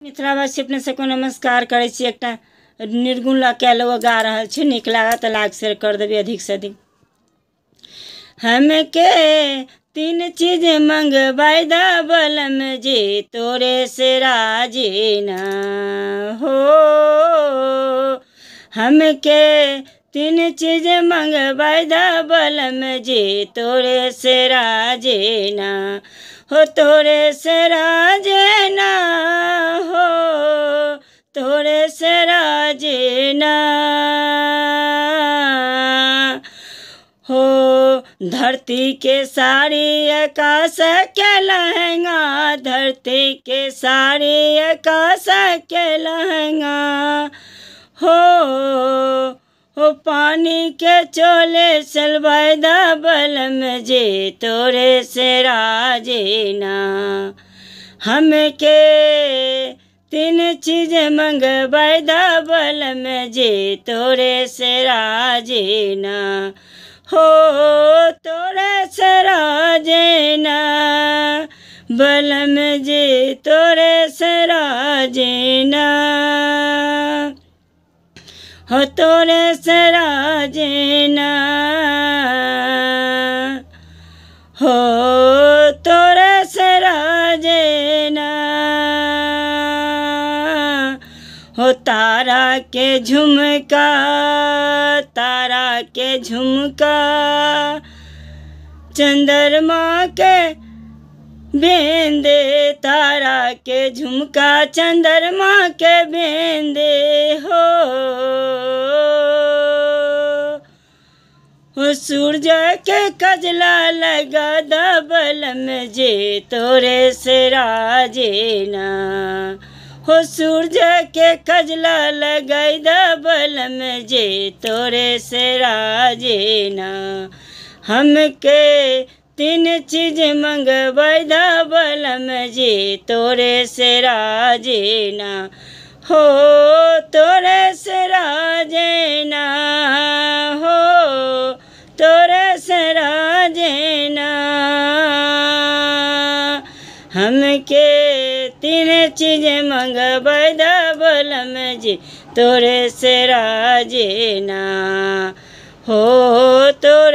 मिथिलावासी अपने सबको नमस्कार करे छी। एक निर्गुण ला लोग गा रहा है, निक लागा तो लाइक शेयर कर देवी अधिक से अधिक। हमके तीन चीज मंगवाई दा बलम जी, तोरे से राजी ना हो। हमके तीन चीज मंगवाई दा बलम जी, तोरे से राजी ना हो। तोरे से राजी ना हो, तोरे से राजी ना हो। धरती के साड़ी आकाश के लहंगा, धरती के साड़ी आकाश के लहंगा हो पानी के चोले सलवाई दा बलम जी, तोरे से राजी ना। हमके तीन चीज मंगवाई दा बलम जी, तोरे से राजी ना हो। तोरे से राजी ना बलम जी, तोरे से राजी ना हो। तोरे से राजी ना हो, तोरे से राजी ना हो। तारा के झुमका, तारा के झुमका चंद्रमा के बेंदे, तारा के झुमका चंद्रमा के बेंदे हो सूरज के कजला लगा दा बलम जी, तोरे से राजी ना हो। सूरज के कजला लगाई दा बलम जी, तोरे से राजी ना। हमके तीन चीज मंगवाई दा बलम जी, तोरे से राजी ना हो। तोरे से राजी ना हो, तोरे से राजी ना। हमके तीन चीज मंगवाई दा बलम जी, तोरे से राजी ना हो। तोरे